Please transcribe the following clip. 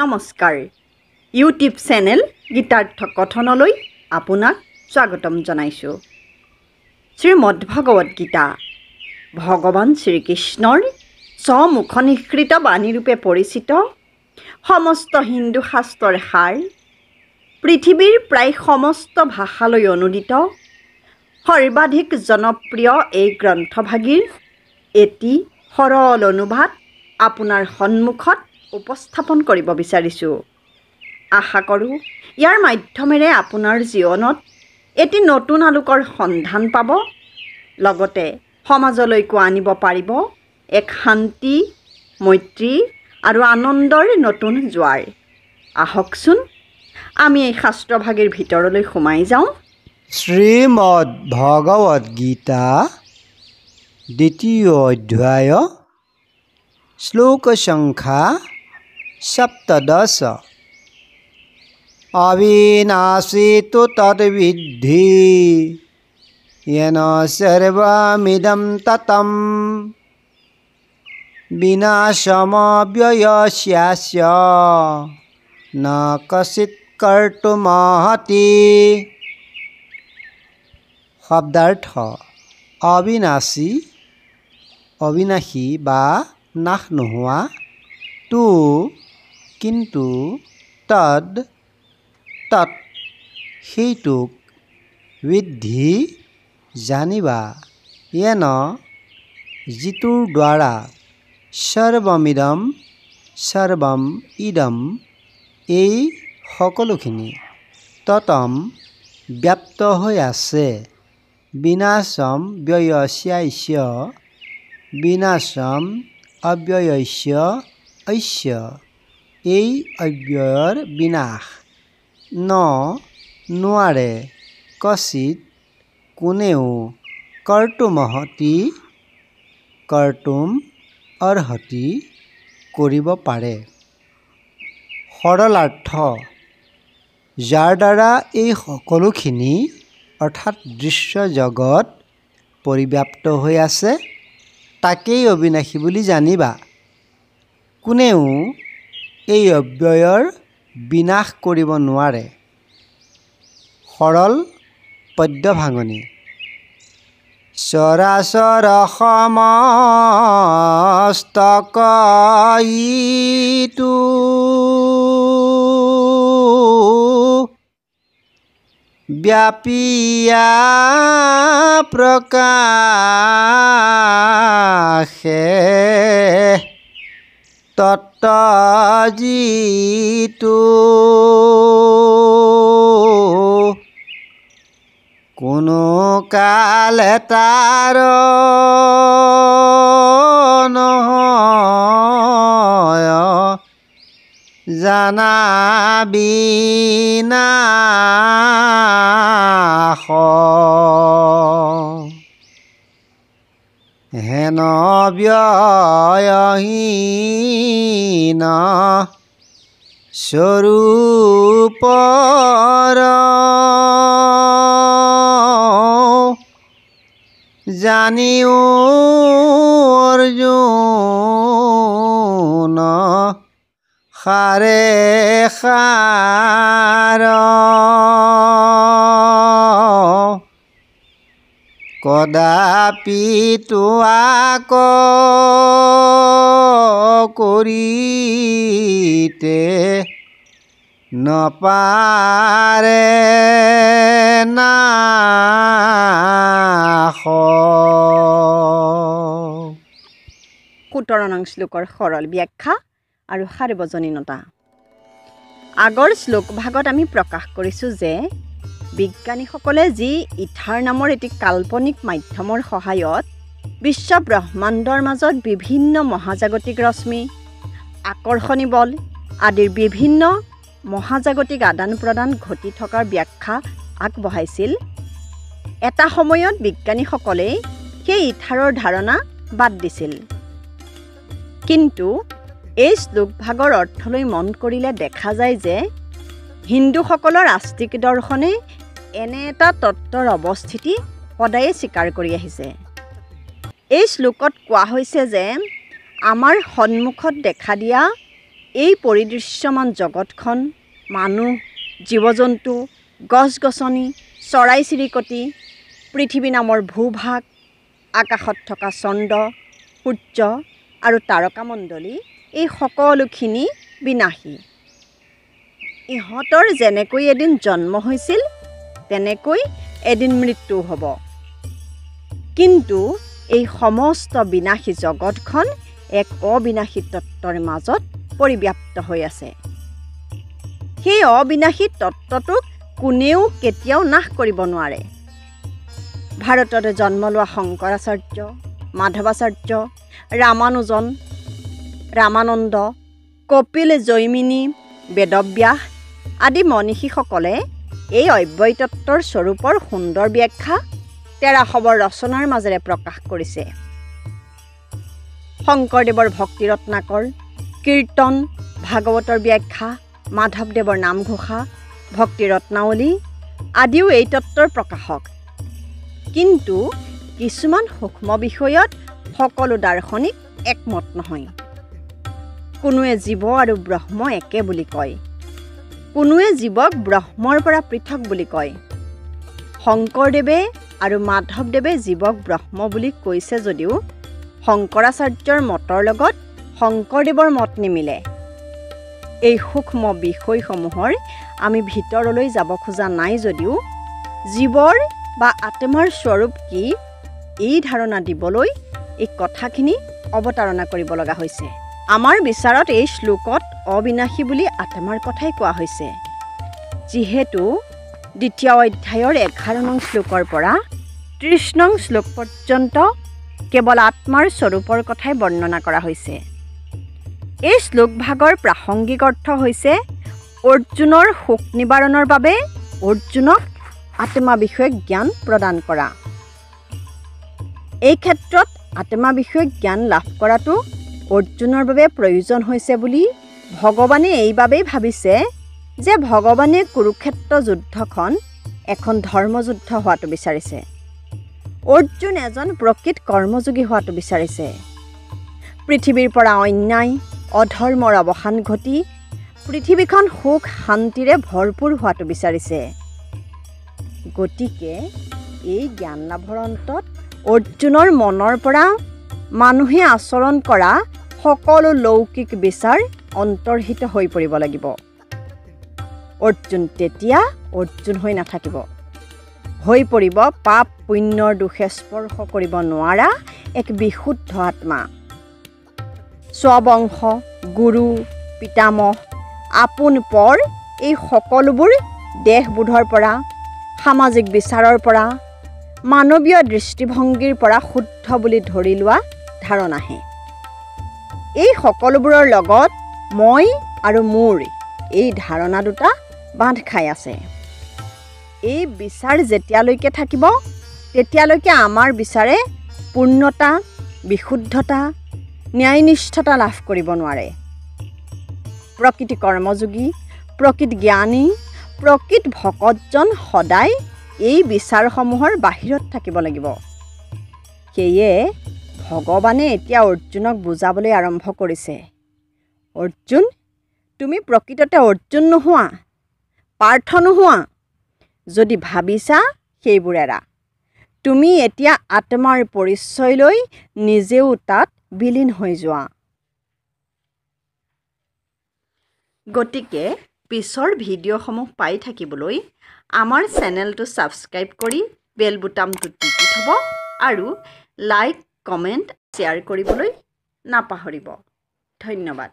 নমস্কাৰ YouTube channel Gitartha কথনলৈ আপোনাক স্বাগতম জনাইছোঁ। শ্ৰীমদ্ভাগৱত গীতা ভগৱান শ্ৰীকৃষ্ণৰ স্বমুখ নিঃসৃত বাণীৰূপে পৰিচিত সমস্ত হিন্দু শাস্ত্ৰৰ সাৰ, পৃথিৱীৰ প্ৰায় সমস্ত ভাষালৈ অনুদিত সৰ্বাধিক জনপ্ৰিয় এই গ্ৰন্থভাগীৰ এটি সৰল অনুবাদ আপোনাৰ সন্মুখত উপস্থাপন কৰিব বিচাৰিছোঁ। আশা কৰোঁ ইয়াৰ মাধ্যমেৰে আপোনাৰ জীৱনত এটি নতুন আলোকৰ সন্ধান পাব, লগতে সমাজলৈকো আনিব পাৰিব এক শান্তি, মৈত্ৰী আৰু আনন্দৰ নতুন জোৱাৰ। আহকচোন আমি এই শাস্ত্ৰভাগীৰ ভিতৰলৈ সোমাই যাওঁ। শ্ৰীমদ্ভাগৱত গীতা দ্বিতীয় অধ্যায় শ্লোক সংখ্যা 17। অবিনাশী তু তদ্বিদ্ধি येन सर्वमिदं ततं विनाशमव्ययस्यास्य न कश्चित् कर्तुमर्हति। শব্দাৰ্থ অবিনাশী, অবিনাশী বা নাশ নোহোৱা, তু কিন্তু, তদ তৎ সেইটোক, বিদ্ধি জানিবা, য়েন যিটোৰ দ্বাৰা, সৰ্বমিদম সৰ্বম ইদম এই সকলোখিনি, ততম ব্যাপ্ত হৈ আছে, বিনাশম ব্যয়স্যাস্য বিনাশম অব্যয়স্য ঐস্য এই অব্যয়ৰ বিনাশ, ন নোৱাৰে, কচিত কোনেও, কৰ্তুমৰ্হতি কৰ্তুম অৰ্হতি কৰিব পাৰে। সৰলাৰ্থ যাৰ দ্বাৰা এই সকলোখিনি অৰ্থাৎ দৃশ্য জগত পৰিব্যাপ্ত হৈ আছে তাকেই অবিনাশী বুলি জানিবা। কোনেও এই অব্যয়ৰ বিনাশ কৰিব নোৱাৰে। সৰল পদ্য ভাঙনি। চৰাচৰ সমস্তকইতো ব্যাপিয়া প্ৰকাশে তত্ত্বজিতো কোনো কালে তাৰ নহয় জানা বিনাশ হেন ব্যয়হীন স্বৰূপৰ জানিও অৰ্জুন সাৰে সাৰ কদাপি তোৱাক কৰিতে নপাৰে নাশ। 17 নং শ্লোকৰ সৰল ব্যাখ্যা আৰু সাৰ্বজনীনতা। আগৰ শ্লোক ভাগত আমি প্ৰকাশ কৰিছোঁ যে বিজ্ঞানীসকলে যি ইথাৰ নামৰ এটি কাল্পনিক মাধ্যমৰ সহায়ত বিশ্ব ব্ৰহ্মাণ্ডৰ মাজত বিভিন্ন মহাজাগতিক ৰশ্মি, আকৰ্ষণী বল আদিৰ বিভিন্ন মহাজাগতিক আদান প্ৰদান ঘটি থকাৰ ব্যাখ্যা আগবঢ়াইছিল, এটা সময়ত বিজ্ঞানীসকলে সেই ইথাৰৰ ধাৰণা বাদ দিছিল। কিন্তু এই শ্লোকভাগৰ অৰ্থলৈ মন কৰিলে দেখা যায় যে হিন্দুসকলৰ আস্তিক দৰ্শনে এনে এটা তত্ত্বৰ অৱস্থিতি সদায়ে স্বীকাৰ কৰি আহিছে। এই শ্লোকত কোৱা হৈছে যে আমাৰ সন্মুখত দেখা দিয়া এই পৰিদৃশ্যমান জগতখন মানুহ, জীৱ-জন্তু, গছ-গছনি, চৰাই-চিৰিকটি, পৃথিৱী নামৰ ভূভাগ, আকাশত থকা চন্দ্ৰ, সূৰ্য আৰু তাৰকামণ্ডলী এই সকলোখিনি বিনাশী। ইহঁতৰ যেনেকৈ এদিন জন্ম হৈছিল তেনেকৈ এদিন মৃত্যু হ'ব। কিন্তু এই সমস্ত বিনাশী জগতখন এক অবিনাশী তত্ত্বৰ মাজত পৰিব্যাপ্ত হৈ আছে। সেই অবিনাশী তত্ত্বটোক কোনেও কেতিয়াও নাশ কৰিব নোৱাৰে। ভাৰততে জন্ম লোৱা শংকৰাচাৰ্য, মাধৱাচাৰ্য, ৰামানুজন, ৰামানন্দ, কপিল জৈমিনী, বেদব্যাস আদি মনীষীসকলে এই অব্যয় তত্ত্বৰ স্বৰূপৰ সুন্দৰ ব্যাখ্যা 1300 ৰচনাৰ মাজেৰে প্ৰকাশ কৰিছে। শংকৰদেৱৰ ভক্তি ৰত্নাকৰ, কীৰ্তন, ভাগৱতৰ ব্যাখ্যা, মাধৱদেৱৰ নামঘোষা, ভক্তি ৰত্নাৱলী আদিও এই তত্ত্বৰ প্ৰকাশক। কিন্তু কিছুমান সূক্ষ্ম বিষয়ত সকলো দাৰ্শনিক একমত নহয়। কোনোৱে জীৱ আৰু ব্ৰহ্ম একে বুলি কয়, কোনোৱে জীৱক ব্ৰহ্মৰ পৰা পৃথক বুলি কয়। শংকৰদেৱে আৰু মাধৱদেৱে জীৱক ব্ৰহ্ম বুলি কৈছে যদিও শংকৰাচাৰ্যৰ মতৰ লগত শংকৰদেৱৰ মত নিমিলে। এই সূক্ষ্ম বিষয়সমূহৰ আমি ভিতৰলৈ যাব খোজা নাই যদিও জীৱৰ বা আত্মাৰ স্বৰূপ কি এই ধাৰণা দিবলৈ এই কথাখিনি অৱতাৰণা কৰিব লগা হৈছে। আমাৰ বিচাৰত এই শ্লোকত অবিনাশী বুলি আত্মাৰ কথাই কোৱা হৈছে, যিহেতু 2য় অধ্যায়ৰ 11 নং শ্লোকৰ পৰা 30 নং শ্লোক পৰ্যন্ত কেৱল আত্মাৰ স্বৰূপৰ কথাই বৰ্ণনা কৰা হৈছে। এই শ্লোকভাগৰ প্ৰাসংগিক অৰ্থ হৈছে অৰ্জুনৰ শোক নিবাৰণৰ বাবে অৰ্জুনক আত্মা বিষয়ক জ্ঞান প্ৰদান কৰা। এই ক্ষেত্ৰত আত্মা বিষয়ক জ্ঞান লাভ কৰাটো অৰ্জুনৰ বাবে প্ৰয়োজন হৈছে বুলি ভগৱানে এইবাবেই ভাবিছে যে ভগৱানে কুৰুক্ষেত্ৰ যুদ্ধখন এখন ধৰ্মযুদ্ধ হোৱাটো বিচাৰিছে। অৰ্জুন এজন প্ৰকৃত কৰ্মযোগী হোৱাটো বিচাৰিছে। পৃথিৱীৰ পৰা অন্যায়, অধৰ্মৰ অৱসান ঘটি পৃথিৱীখন সুখ শান্তিৰে ভৰপূৰ হোৱাটো বিচাৰিছে। গতিকে এই জ্ঞান লাভৰ অন্তত অৰ্জুনৰ মনৰ পৰা মানুহে আচৰণ কৰা সকলো লৌকিক বিচাৰ অন্তৰ্হিত হৈ পৰিব লাগিব। অৰ্জুন তেতিয়া অৰ্জুন হৈ নাথাকিব, হৈ পৰিব পাপ পুণ্যৰ দোষে স্পৰ্শ কৰিব নোৱাৰা এক বিশুদ্ধ আত্মা। স্ববংশ, গুৰু, পিতামহ, আপোন পৰ এই সকলোবোৰ দেহবোধৰ পৰা, সামাজিক বিচাৰৰ পৰা, মানৱীয় দৃষ্টিভংগীৰ পৰা শুদ্ধ বুলি ধৰি লোৱা ধাৰণাহে। এই সকলোবোৰৰ লগত মই আৰু মোৰ এই ধাৰণা দুটা বান্ধ খাই আছে। এই বিচাৰ যেতিয়ালৈকে থাকিব তেতিয়ালৈকে আমাৰ বিচাৰে পূৰ্ণতা, বিশুদ্ধতা, ন্যায়নিষ্ঠতা লাভ কৰিব নোৱাৰে। প্ৰকৃতি কৰ্মযোগী, প্ৰকৃত জ্ঞানী, প্ৰকৃত ভকতজন সদায় এই বিচাৰসমূহৰ বাহিৰত থাকিব লাগিব। সেয়ে ভগৱানে এতিয়া অৰ্জুনক বুজাবলৈ আৰম্ভ কৰিছে, অৰ্জুন, তুমি প্ৰকৃততে অৰ্জুন নোহোৱা, পাৰ্থ নোহোৱা। যদি ভাবিছা সেইবোৰ এৰা। তুমি এতিয়া আত্মাৰ পৰিচয় লৈ নিজেও তাত বিলীন হৈ যোৱা। গতিকে পিছৰ ভিডিঅ'সমূহ পাই থাকিবলৈ আমাৰ চেনেলটো ছাবস্ক্ৰাইব কৰি বেল বুটামটো টিপি থ'ব আৰু লাইক, কমেণ্ট, শ্বেয়াৰ কৰিবলৈ নাপাহৰিব। ধন্যবাদ।